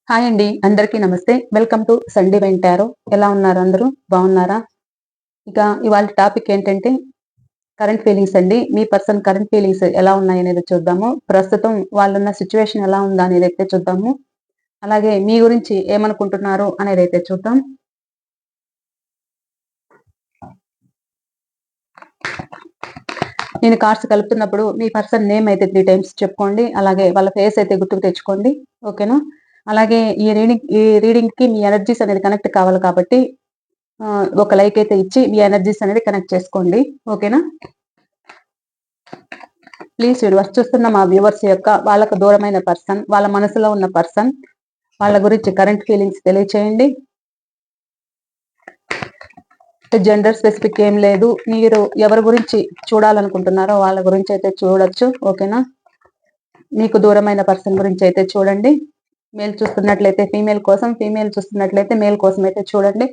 Hi అండి. అందరికీ నమస్తే. వెల్కమ్ టు సండే వెంటారో. ఎలా ఉన్నారు అందరూ? బాగున్నారా? ఇక ఇవాళ టాపిక్ ఏంటంటే కరెంట్ ఫీలింగ్స్ అండి. మీ పర్సన్ కరెంట్ ఫీలింగ్స్ ఎలా ఉన్నాయనేది చూద్దాము. ప్రస్తుతం వాళ్ళున్న సిట్యుయేషన్ ఎలా ఉందా అనేదైతే చూద్దాము. అలాగే మీ గురించి ఏమనుకుంటున్నారు అనేదైతే చూద్దాం. నేను కార్డ్స్ కలుపుతున్నప్పుడు మీ పర్సన్ నేమ్ అయితే 3 టైమ్స్ చెప్పుకోండి. అలాగే వాళ్ళ ఫేస్ అయితే గుర్తుకు తెచ్చుకోండి. ఓకేనా? అలాగే ఈ రీడింగ్‌కి మీ ఎనర్జీస్ అనేది కనెక్ట్ కావాలి కాబట్టి ఒక లైక్ అయితే ఇచ్చి మీ ఎనర్జీస్ అనేది కనెక్ట్ చేసుకోండి. ఓకేనా? ప్లీజ్ వ్యూవర్స్, చూస్తున్న మా వ్యూవర్స్ యొక్క వాళ్ళకు దూరమైన పర్సన్, వాళ్ళ మనసులో ఉన్న పర్సన్, వాళ్ళ గురించి కరెంట్ ఫీలింగ్స్ తెలియచేయండి. జెండర్ స్పెసిఫిక్ ఏం లేదు. మీరు ఎవరి గురించి చూడాలనుకుంటున్నారో వాళ్ళ గురించి అయితే చూడొచ్చు. ఓకేనా? మీకు దూరమైన పర్సన్ గురించి అయితే చూడండి. మేల్ చూస్తున్నట్లయితే ఫీమేల్ కోసం, ఫీమేల్ చూస్తున్నట్లయితే మేల్ కోసం అయితే చూడండి.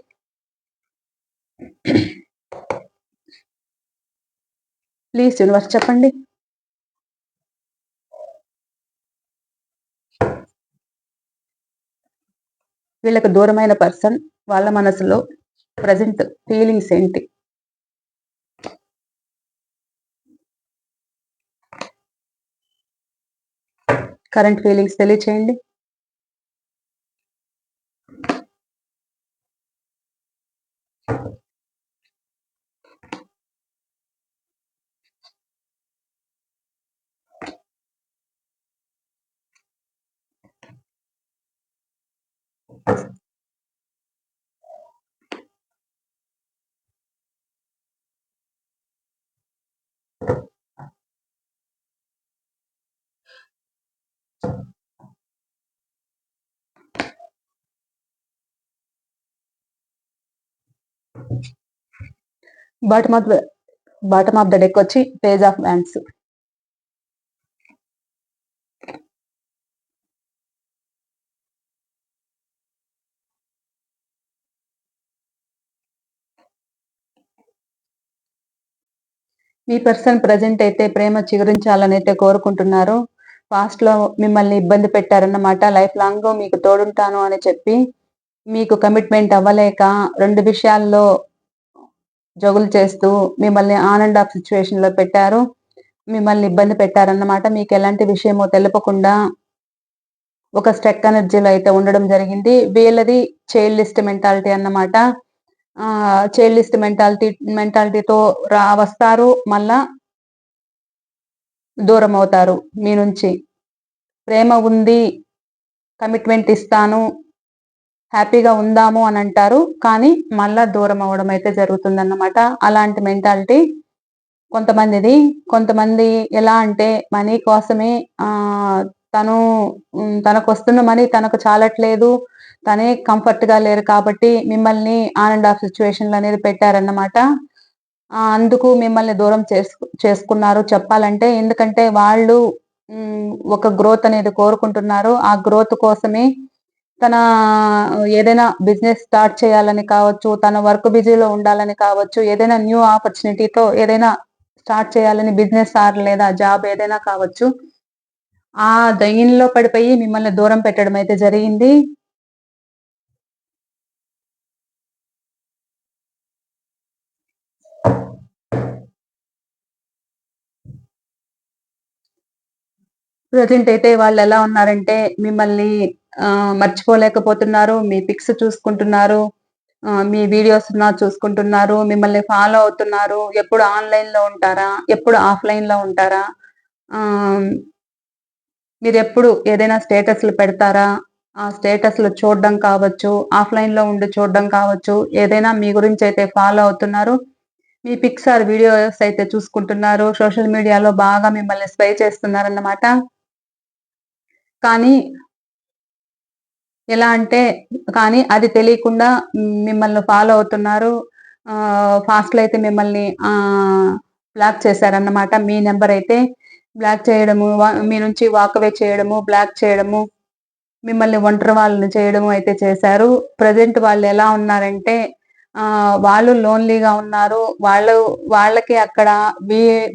ప్లీజ్ యూనివర్స్ చెప్పండి. వీళ్ళకి దూరమైన పర్సన్ వాళ్ళ మనసులో ప్రజెంట్ ఫీలింగ్స్ ఏంటి? కరెంట్ ఫీలింగ్స్ తెలియచేయండి. బాటమ్ ఆఫ్ ద డెక్ వచ్చి page of wands. Me person present అయితే ప్రేమ చిగురించాలని అయితే కోరుకుంటున్నారు. పాస్ట్ లో మిమ్మల్ని ఇబ్బంది పెట్టారన్నమాట. లైఫ్ లాంగ్ మీకు తోడుంటాను అని చెప్పి మీకు కమిట్మెంట్ అవ్వలేక 2 విషయాల్లో జగులు చేస్తూ మిమ్మల్ని ఆన్ అండ్ ఆఫ్ సిచ్యువేషన్ లో పెట్టారు. మిమ్మల్ని ఇబ్బంది పెట్టారన్నమాట. మీకు ఎలాంటి విషయమో తెలపకుండా ఒక స్టక్ ఎనర్జీలో అయితే ఉండడం జరిగింది. వీళ్ళది చైల్డిస్ట్ మెంటాలిటీ అన్నమాట. చైల్డిస్ట్ మెంటాలిటీతో వస్తారు, మళ్ళా దూరం అవుతారు మీ నుంచి. ప్రేమ ఉంది, కమిట్మెంట్ ఇస్తాను, హ్యాపీగా ఉందాము అని అంటారు. కానీ మళ్ళా దూరం అవ్వడం అయితే జరుగుతుందన్నమాట. అలాంటి మెంటాలిటీ కొంతమందిది. కొంతమంది ఎలా అంటే మనీ కోసమే తను తనకొస్తున్న మనీ తనకు చాలట్లేదు. తనే కంఫర్ట్ గా లేరు కాబట్టి మిమ్మల్ని ఆన్ అండ్ ఆఫ్ సిచ్యువేషన్‌లో అనేది పెట్టారన్నమాట. అందుకు మిమ్మల్ని దూరం చేసుకున్నారు చెప్పాలంటే. ఎందుకంటే వాళ్ళు ఒక గ్రోత్ అనేది కోరుకుంటున్నారు. ఆ గ్రోత్ కోసమే తన ఏదైనా బిజినెస్ స్టార్ట్ చేయాలని కావచ్చు, తన వర్క్ బిజీలో ఉండాలని కావచ్చు, ఏదైనా న్యూ ఆపర్చునిటీతో ఏదైనా స్టార్ట్ చేయాలని బిజినెస్ లేదా జాబ్ ఏదైనా కావచ్చు. ఆ దయ్యంలో పడిపోయి మిమ్మల్ని దూరం పెట్టడం అయితే జరిగింది. ప్రెజెంట్ అయితే వాళ్ళెలా ఉన్నారంటే మిమ్మల్ని మర్చిపోలేకపోతున్నారు. మీ పిక్స్ చూసుకుంటున్నారు. మీ వీడియోస్‌న చూసుకుంటున్నారు. మిమ్మల్ని ఫాలో అవుతున్నారు. ఎప్పుడు ఆన్‌లైన్‌లో ఉంటారా? ఎప్పుడు ఆఫ్‌లైన్‌లో ఉంటారా? ఆహ్, మీరెప్పుడు ఏదైనా స్టేటస్‌లు పెడతారా? ఆ స్టేటస్‌లు చూడడం కావచ్చు, ఆఫ్‌లైన్‌లో ఉండి చూడడం కావచ్చు, ఏదైనా మీ గురించయితే ఫాలో అవుతున్నారు. మీ పిక్స్ ఆర్ వీడియోస్ అయితే చూసుకుంటున్నారు. సోషల్ మీడియాలో బాగా మిమ్మల్ని స్పై చేస్తున్నారన్నమాట. కానీ ఎలా అంటే అది తెలియకుండా మిమ్మల్ని ఫాలో అవుతున్నారు. ఫాస్ట్‌లో అయితే మిమ్మల్ని బ్లాక్ చేశారన్నమాట. మీ నంబర్ అయితే బ్లాక్ చేయడము, మీ నుంచి వాక్ అవే చేయడము, బ్లాక్ చేయడము, మిమ్మల్ని ఒంటరి వాళ్ళని చేయడము అయితే చేశారు. ప్రెజెంట్ వాళ్ళెలా ఉన్నారంటే వాళ్ళు లోన్‌లీగా ఉన్నారు. వాళ్ళకి అక్కడ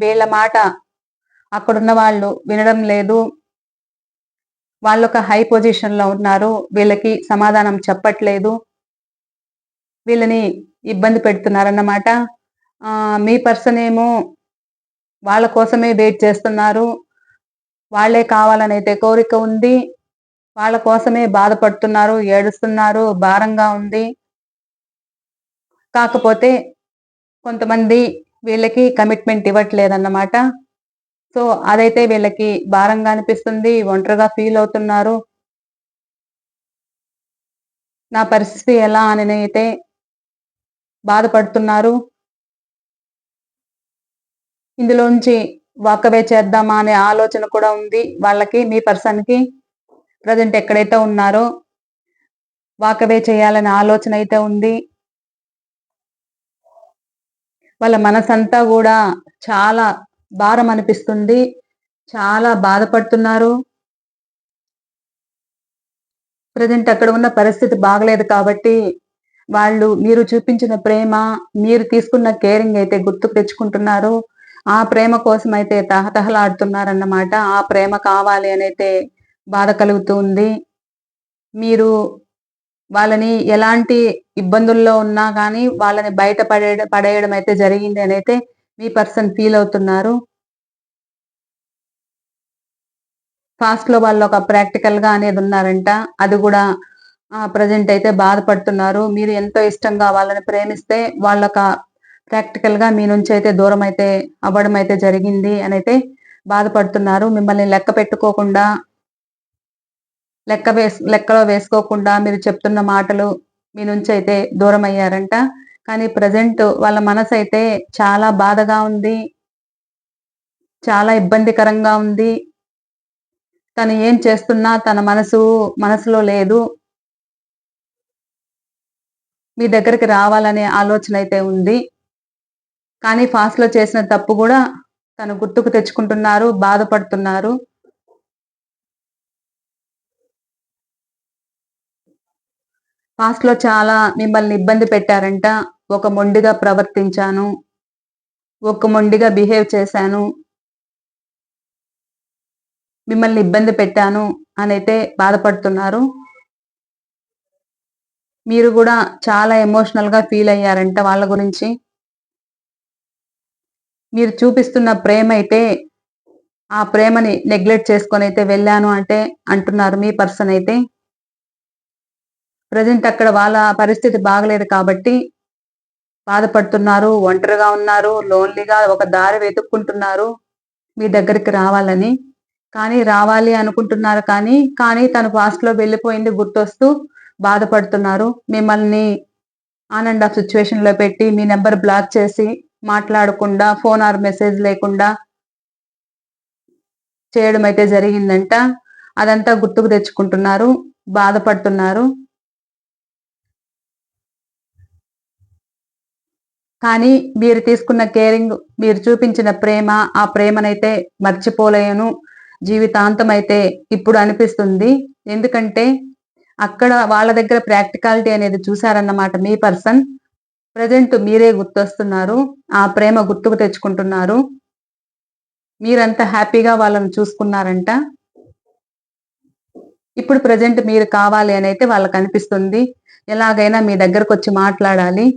వీళ్ళ మాట అక్కడున్న వాళ్ళు వినడం లేదు. వాళ్ళొక హై పొజిషన్‌లో ఉన్నారు. వీళ్ళకి సమాధానం చెప్పట్లేదు. వీళ్ళని ఇబ్బంది పెడుతున్నారన్నమాట. మీ పర్సన్ ఏమో వాళ్ళ కోసమే వెయిట్ చేస్తున్నారు. వాళ్ళే కావాలనైతే కోరిక ఉంది. వాళ్ళ కోసమే బాధపడుతున్నారు, ఏడుస్తున్నారు, భారంగా ఉంది. కాకపోతే కొంతమంది వీళ్ళకి కమిట్మెంట్ ఇవ్వట్లేదన్నమాట. సో, అదైతే వీళ్ళకి భారంగా అనిపిస్తుంది. ఒంటరిగా ఫీల్ అవుతున్నారు. నా పరిస్థితి ఎలా అననైతే బాధపడుతున్నారు. ఇందులోంచి వాకవే చేద్దామా అనే ఆలోచన కూడా ఉంది వాళ్ళకి, మీ పర్సన్‌కి. ప్రెజెంట్ ఎక్కడైతే ఉన్నారో వాకవే చేయాలనే ఆలోచన అయితే ఉంది. వాళ్ళ మనసంతా గూడా చాలా భారం అనిపిస్తుంది. చాలా బాధపడుతున్నారు. ప్రెజెంట్ అక్కడ ఉన్న పరిస్థితి బాగలేదు కాబట్టి, వాళ్ళు మీరు చూపించిన ప్రేమ, మీరు తీసుకున్న కేరింగ్ అయితే గుర్తుకు తెచ్చుకుంటున్నారు. ఆ ప్రేమ కోసమైతే తహతహలాడుతున్నారన్నమాట. ఆ ప్రేమ కావాలి అనైతే బాధ కలుగుతూ ఉంది. మీరు వాళ్ళని ఎలాంటి ఇబ్బందుల్లో ఉన్నా గానీ, వాళ్ళని బయట పడేయడం అయితే జరిగింది అనైతే మీ పర్సన్ ఫీల్ అవుతున్నారు. పాస్ట్‌లో వాళ్ళొక ప్రాక్టికల్‌గా అనేదున్నారంట. అది గూడా ప్రెజెంట్ అయితే బాధపడుతున్నారు. మీరు ఎంతో ఇష్టంగా వాళ్ళని ప్రేమిస్తే వాళ్ళొక ప్రాక్టికల్‌గా మీ నుంచయితే దూరమైతే అవ్వడమైతే జరిగింది అనైతే బాధపడుతున్నారు. మిమ్మల్ని లెక్క పెట్టుకోకుండా, లెక్కలో వేసుకోకుండా మీరు చెప్తున్న మాటలు మీ నుంచయితే దూరమయ్యారంట. కానీ ప్రెజెంట్ వాళ్ళ మనసైతే చాలా బాధగా ఉంది. చాలా ఇబ్బందికరంగా ఉంది. తను ఏం చేస్తున్నా తన మనసులో లేదు. మీ దగ్గరికి రావాలనే ఆలోచనైతే ఉంది. కానీ పాస్ట్‌లో చేసిన తప్పు గూడా తను గుర్తుకు తెచ్చుకుంటున్నారు. బాధపడుతున్నారు. పాస్ట్‌లో చాలా మిమ్మల్ని ఇబ్బంది పెట్టారంట. ఒక మొండిగా ప్రవర్తించాను. ఒక మొండిగా బిహేవ్ చేశాను. మిమ్మల్ని ఇబ్బంది పెట్టాను అనైతే బాధపడుతున్నారు. మీరు గూడా చాలా ఎమోషనల్‌గా ఫీల్ అయ్యారంట వాళ్ళ గురించి. మీరు చూపిస్తున్న ప్రేమైతే ఆ ప్రేమని నెగ్లెక్ట్ చేసుకొనైతే వెళ్ళాను అంటే అంటున్నారు మీ పర్సన్ అయితే. ప్రెజెంట్ అక్కడ వాళ్ళ పరిస్థితి బాగలేదు కాబట్టి బాధపడుతున్నారు. ఒంటరిగా ఉన్నారు. లోన్‌లీగా ఒక దారి వెతుక్కుంటున్నారు. మీ దగ్గరికి రావాలని. కానీ రావాలి అనుకుంటున్నారు కానీ తను పాస్ట్‌లో వెళ్ళిపోయింది గుర్తొస్తూ బాధపడుతున్నారు. మిమ్మల్ని ఆన్ అండ్ ఆఫ్ సిట్యుయేషన్‌లో పెట్టి మీ నంబర్ బ్లాక్ చేసి మాట్లాడకుండా ఫోన్ ఆర్ మెసేజ్ లేకుండా చేయడమైతే జరిగిందంట. అదంతా గుర్తుకు తెచ్చుకుంటున్నారు. బాధపడుతున్నారు. కానీ మీరు తీసుకున్న కేరింగ్, మీరు చూపించిన ప్రేమ, ఆ ప్రేమనైతే మర్చిపోలేను. జీవితాంతం అయితే ఇప్పుడు అనిపిస్తుంది. ఎందుకంటే అక్కడ వాళ్ళ దగ్గర ప్రాక్టికాలిటీ అనేది చూసారన్నమాట మీ పర్సన్. ప్రెజెంట్ మీరే గుర్తొస్తున్నారు. ఆ ప్రేమ గుర్తుకు తెచ్చుకుంటున్నారు. మీరంత హ్యాపీగా వాళ్ళని చూసుకున్నారంట. ఇప్పుడు ప్రెజెంట్ మీరు కావాలి అనైతే వాళ్ళకనిపిస్తుంది. ఎలాగైనా మీ దగ్గరకొచ్చి మాట్లాడాలి.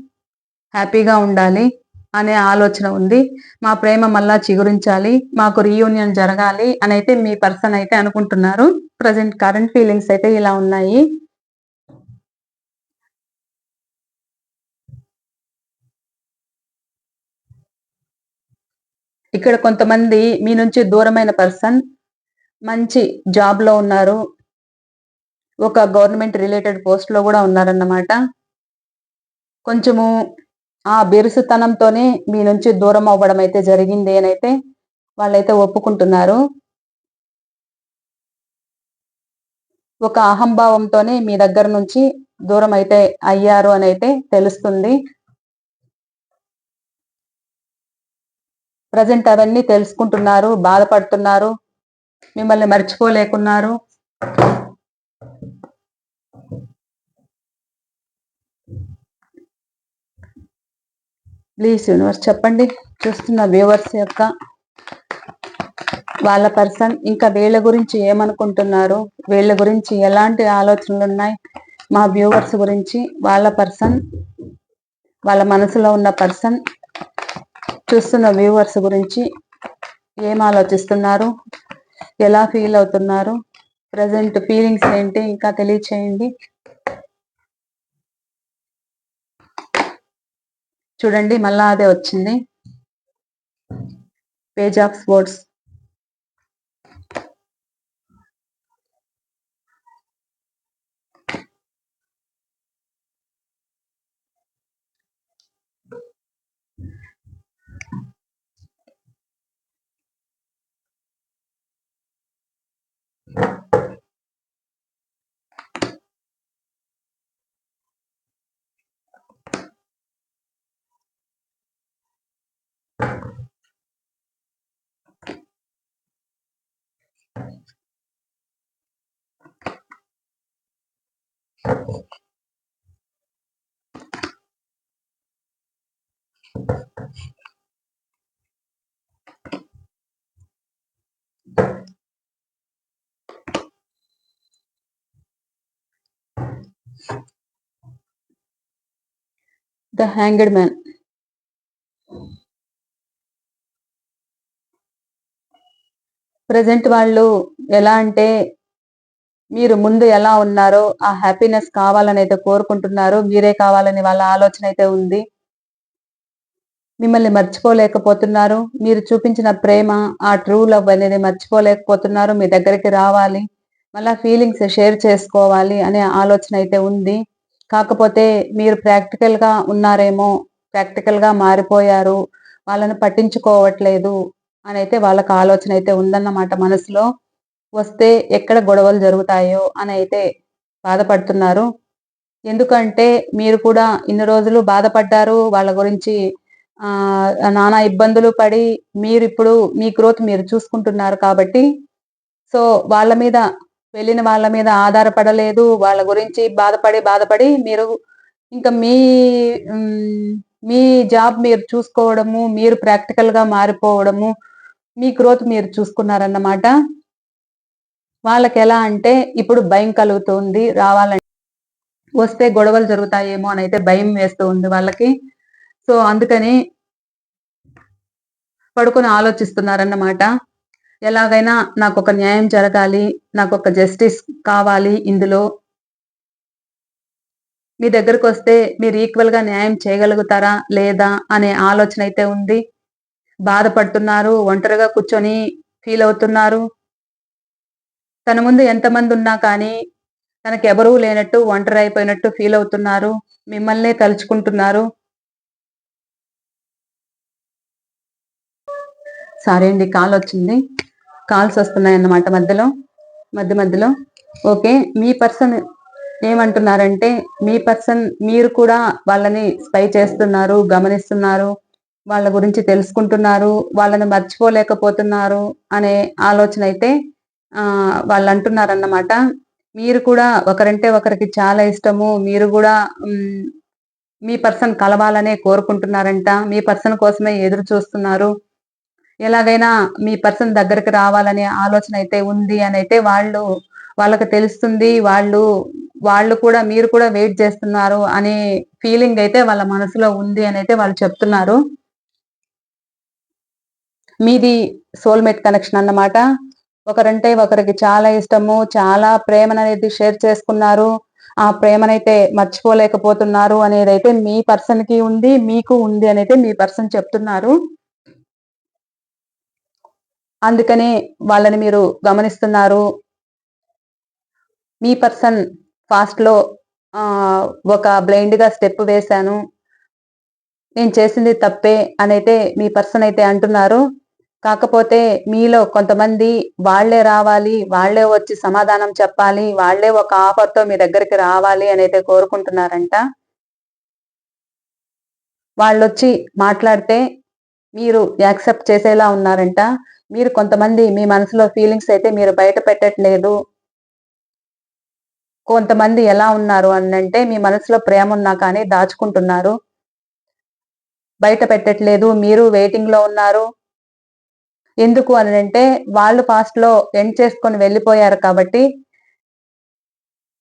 హ్యాపీగా ఉండాలి అనే ఆలోచన ఉంది. మా ప్రేమ మళ్ళా చిగురించాలి. మాకు రీయూనియన్ జరగాలి అనైతే మీ పర్సన్ అయితే అనుకుంటున్నారు. ప్రెజెంట్ కరెంట్ ఫీలింగ్స్ అయితే ఇలా ఉన్నాయి. ఇక్కడ కొంతమంది మీ నుంచి దూరమైన పర్సన్ మంచి జాబ్‌లో ఉన్నారు. ఒక గవర్నమెంట్ రిలేటెడ్ పోస్ట్‌లో గూడా ఉన్నారన్నమాట. కొంచెము ఆ బిరుసుతనంతోనే మీ నుంచి దూరం అవ్వడం అయితే జరిగింది అనైతే వాళ్ళైతే ఒప్పుకుంటున్నారు. ఒక అహంభావంతోనే మీ దగ్గర నుంచి దూరమైతే అయ్యారు అనైతే తెలుస్తుంది. ప్రెజెంట్ అవన్నీ తెలుసుకుంటున్నారు, బాధపడుతున్నారు, మిమ్మల్ని మర్చిపోలేకున్నారు. ప్లీజ్ యూనివర్స్ చెప్పండి చూస్తున్న వ్యూవర్స్ యొక్క వాళ్ళ పర్సన్ ఇంకా వీళ్ళ గురించి ఏమనుకుంటున్నారు, వీళ్ళ గురించి ఎలాంటి ఆలోచనలు ఉన్నాయి, మా వ్యూవర్స్ గురించి వాళ్ళ పర్సన్, వాళ్ళ మనసులో ఉన్న పర్సన్ చూస్తున్న వ్యూవర్స్ గురించి ఏం ఆలోచిస్తున్నారు, ఎలా ఫీల్ అవుతున్నారు, ప్రజెంట్ ఫీలింగ్స్ ఏంటి, ఇంకా తెలియచేయండి. చూడండి మళ్ళా అదే వచ్చింది, page of swords. The hanged man. Present వాళ్ళు ఎలా అంటే మీరు ముందు ఎలా ఉన్నారో ఆ హ్యాపీనెస్ కావాలని అయితే కోరుకుంటున్నారు, మీరే కావాలని వాళ్ళ ఆలోచన అయితే ఉంది. మిమ్మల్ని మర్చిపోలేకపోతున్నారు, మీరు చూపించిన ప్రేమ, ఆ ట్రూ లవ్ అనేది మర్చిపోలేకపోతున్నారు, మీ దగ్గరికి రావాలి, మళ్ళా ఫీలింగ్స్ షేర్ చేసుకోవాలి అనే ఆలోచన అయితే ఉంది. కాకపోతే మీరు ప్రాక్టికల్గా ఉన్నారేమో, ప్రాక్టికల్గా మారిపోయారు, వాళ్ళని పట్టించుకోవట్లేదు అని అయితే వాళ్ళకి ఆలోచన అయితే ఉందన్నమాట మనసులో. వస్తే ఎక్కడ గొడవలు జరుగుతాయో అని అయితే బాధపడుతున్నారు. ఎందుకంటే మీరు కూడా ఇన్ని రోజులు బాధపడ్డారు వాళ్ళ గురించి, నానా ఇబ్బందులు పడి మీరిప్పుడు మీ గ్రోత్ మీరు చూసుకుంటున్నారు కాబట్టి, సో వాళ్ళ మీద, వెళ్ళిన వాళ్ళ మీద ఆధారపడలేదు, వాళ్ళ గురించి బాధపడి మీరు ఇంకా మీ జాబ్ మీరు చూసుకోవడము, మీరు ప్రాక్టికల్గా మారిపోవడము, మీ గ్రోత్ మీరు చూసుకున్నారన్నమాట. వాళ్ళకి ఎలా అంటే ఇప్పుడు భయం కలుగుతుంది, రావాలంటే వస్తే గొడవలు జరుగుతాయేమో అని అయితే భయం వేస్తూ ఉంది వాళ్ళకి. సో అందుకని పడుకొని ఆలోచిస్తున్నారన్నమాట. ఎలాగైనా నాకు ఒక న్యాయం జరగాలి, నాకు ఒక జస్టిస్ కావాలి, ఇందులో మీ దగ్గరకు వస్తే మీరు ఈక్వల్ గా న్యాయం చేయగలుగుతారా లేదా అనే ఆలోచన అయితే ఉంది. బాధపడుతున్నారు, ఒంటరిగా కూర్చొని ఫీల్ అవుతున్నారు. తన ముందు ఎంతమంది ఉన్నా కానీ తనకెవరూ లేనట్టు, ఒంటరి అయిపోయినట్టు ఫీల్ అవుతున్నారు, మిమ్మల్నే తలుచుకుంటున్నారు. సారీ అండి, కాల్ వచ్చింది, కాల్స్ వస్తున్నాయి అన్నమాట మధ్యలో. ఓకే, మీ పర్సన్ ఏమంటున్నారంటే, మీ పర్సన్ మీరు కూడా వాళ్ళని స్పై చేస్తున్నారు, గమనిస్తున్నారు, వాళ్ళ గురించి తెలుసుకుంటున్నారు, వాళ్ళని మర్చిపోలేకపోతున్నారు అనే ఆలోచన అయితే వాళ్ళు అంటున్నారన్నమాట. మీరు కూడా ఒకరంటే ఒకరికి చాలా ఇష్టము, మీరు కూడా మీ పర్సన్ కలవాలనే కోరుకుంటున్నారంట, మీ పర్సన్ కోసమే ఎదురు చూస్తున్నారు, ఎలాగైనా మీ పర్సన్ దగ్గరికి రావాలనే ఆలోచన అయితే ఉంది అని అయితే వాళ్ళకి తెలుస్తుంది. వాళ్ళు కూడా మీరు కూడా వెయిట్ చేస్తున్నారు అనే ఫీలింగ్ అయితే వాళ్ళ మనసులో ఉంది అని అయితే వాళ్ళు చెప్తున్నారు. మీది సోల్మేట్ కనెక్షన్ అన్నమాట. ఒకరంటే ఒకరికి చాలా ఇష్టము, చాలా ప్రేమననేది షేర్ చేసుకున్నారు, ఆ ప్రేమనైతే మర్చిపోలేకపోతున్నారు అనేదైతే మీ పర్సన్ కి ఉంది, మీకు ఉంది అని అయితే మీ పర్సన్ చెప్తున్నారు. అందుకనే వాళ్ళని మీరు గమనిస్తున్నారు. మీ పర్సన్ ఫాస్ట్ లో ఒక బ్లైండ్ గా స్టెప్ వేశాను, నేను చేసింది తప్పే అనైతే మీ పర్సన్ అయితే అంటున్నారు. కాకపోతే మీలో కొంతమంది వాళ్లే రావాలి, వాళ్లే వచ్చి సమాధానం చెప్పాలి, వాళ్లే ఒక ఆఫర్ తో మీ దగ్గరికి రావాలి అని అయితే కోరుకుంటున్నారంట. వాళ్ళొచ్చి మాట్లాడితే మీరు యాక్సెప్ట్ చేసేలా ఉన్నారంట. మీరు కొంతమంది మీ మనసులో ఫీలింగ్స్ అయితే మీరు బయట పెట్టట్లేదు. కొంతమంది ఎలా ఉన్నారు అనంటే, మీ మనసులో ప్రేమ ఉన్నా కానీ దాచుకుంటున్నారు, బయట పెట్టట్లేదు, మీరు వెయిటింగ్ లో ఉన్నారు. ఎందుకు అని అంటే వాళ్ళు పాస్ట్ లో ఎండ్ చేసుకొని వెళ్ళిపోయారు కాబట్టి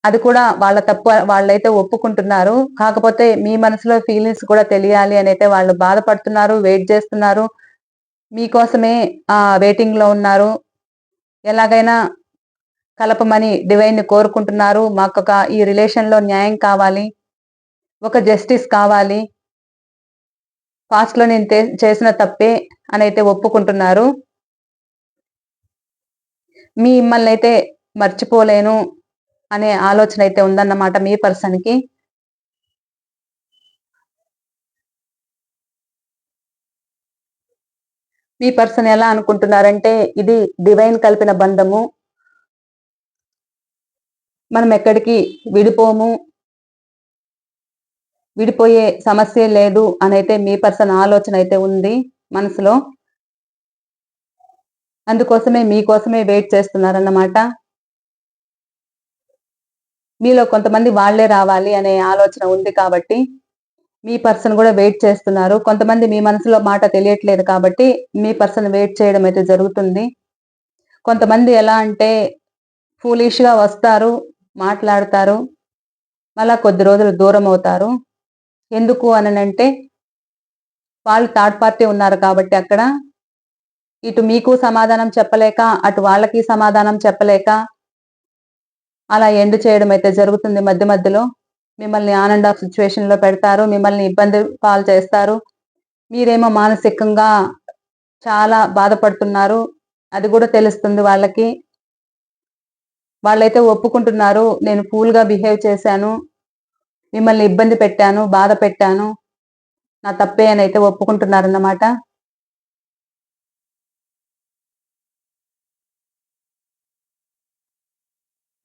అది కూడా వాళ్ళ తప్పు వాళ్ళైతే ఒప్పుకుంటున్నారు. కాకపోతే మీ మనసులో ఫీలింగ్స్ కూడా తెలియాలి అనైతే వాళ్ళు బాధపడుతున్నారు, వెయిట్ చేస్తున్నారు. మీకోసమే వెయిటింగ్‌లో ఉన్నారు. ఎలాగైనా కలపమని డివైన్‌ని కోరుకుంటున్నారు. మాకొక ఈ రిలేషన్‌లో న్యాయం కావాలి. ఒక జస్టిస్ కావాలి. పాస్ట్‌లో నేను చేసిన తప్పే అనైతే ఒప్పుకుంటున్నారు. మిమ్మల్నైతే మర్చిపోలేను అనే ఆలోచన అయితే ఉందన్నమాట మీ పర్సన్‌కి. మీ పర్సన్ ఎలా అనుకుంటున్నారంటే ఇది డివైన్ కలిపిన బంధము. మనం ఎక్కడికి విడిపోము. విడిపోయే సమస్యే లేదు అనైతే మీ పర్సన్ ఆలోచన అయితే ఉంది మనసులో. అందుకోసమే మీకోసమే వెయిట్ చేస్తున్నారన్నమాట. మీలో కొంతమంది వాళ్ళే రావాలి అనే ఆలోచన ఉంది కాబట్టి, మీ పర్సన్ గూడా వెయిట్ చేస్తున్నారు. కొంతమంది మీ మనసులో మాట తెలియట్లేదు కాబట్టి, మీ పర్సన్ వెయిట్ చేయడం అయితే జరుగుతుంది. కొంతమంది ఎలా అంటే, ఫూలిష్‌గా వస్తారు, మాట్లాడతారు. మళ్ళా కొద్ది రోజులు దూరమవుతారు. ఎందుకు అననంటే, వాళ్ళు థర్డ్ పార్టీ ఉన్నారు కాబట్టి అక్కడ, ఇటు మీకు సమాధానం చెప్పలేక, అటు వాళ్ళకి సమాధానం చెప్పలేక, అలా ఎండ్ చేయడం అయితే జరుగుతుంది మధ్య మధ్యలో. మిమ్మల్ని ఆన్ అండ్ ఆఫ్ సిట్యుయేషన్‌లో పెడతారు. మిమ్మల్ని ఇబ్బంది పాలు చేస్తారు. మీరేమో మానసికంగా చాలా బాధపడుతున్నారు. అది గూడా తెలుస్తుంది వాళ్ళకి. వాళ్ళైతే ఒప్పుకుంటున్నారు. నేను ఫూల్‌గా బిహేవ్ చేశాను. మిమ్మల్ని ఇబ్బంది పెట్టాను, బాధ పెట్టాను. నా తప్పే అనైతే ఒప్పుకుంటున్నారన్నమాట.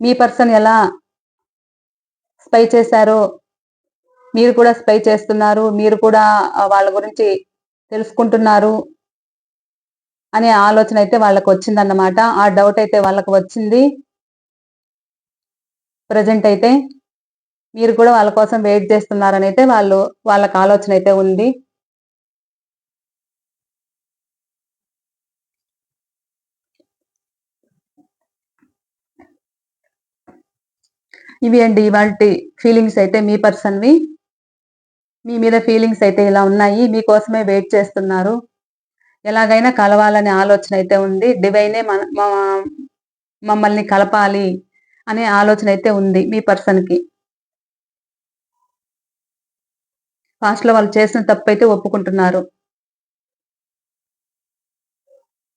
మీ పర్సన్ ఎలా స్పై చేశారో మీరు కూడా స్పై చేస్తున్నారు. మీరు కూడా వాళ్ళ గురించి తెలుసుకుంటున్నారు అనే ఆలోచన అయితే వాళ్ళకొచ్చిందన్నమాట. ఆ డౌట్ అయితే వాళ్ళకి వచ్చింది. ప్రెజెంట్ అయితే మీరు కూడా వాళ్ళ కోసం వెయిట్ చేస్తున్నారనైతే వాళ్ళకి ఆలోచన అయితే ఉంది. ఇవి అండి ఇవాల్టి ఫీలింగ్స్ అయితే మీ పర్సన్‌వి. మీ మీద ఫీలింగ్స్ అయితే ఇలా ఉన్నాయి. మీకోసమే వెయిట్ చేస్తున్నారు. ఎలాగైనా కలవాలనే ఆలోచన అయితే ఉంది. డివైనే మమ్మల్ని కలపాలి అనే ఆలోచన అయితే ఉంది మీ పర్సన్‌కి. పాస్ట్‌లో వాళ్ళు చేసిన తప్పైతే ఒప్పుకుంటున్నారు.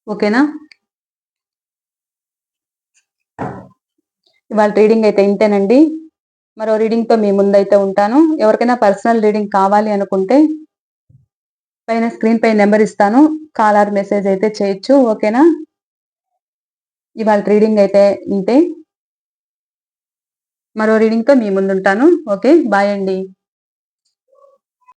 ఓకేనా? ఇవాళ రీడింగ్ అయితే ఇంతేనండి. మరో రీడింగ్‌తో మీ ముందైతే ఉంటాను. ఎవరికైనా పర్సనల్ రీడింగ్ కావాలి అనుకుంటే పైన స్క్రీన్ పై నంబర్ ఇస్తాను. కాల్ ఆర్ మెసేజ్ అయితే చేయొచ్చు. ఓకేనా? ఇవాళ రీడింగ్ అయితే ఇంతే. మరో రీడింగ్‌తో మీ ముందుంటాను. ఓకే. బాయ్ అండి.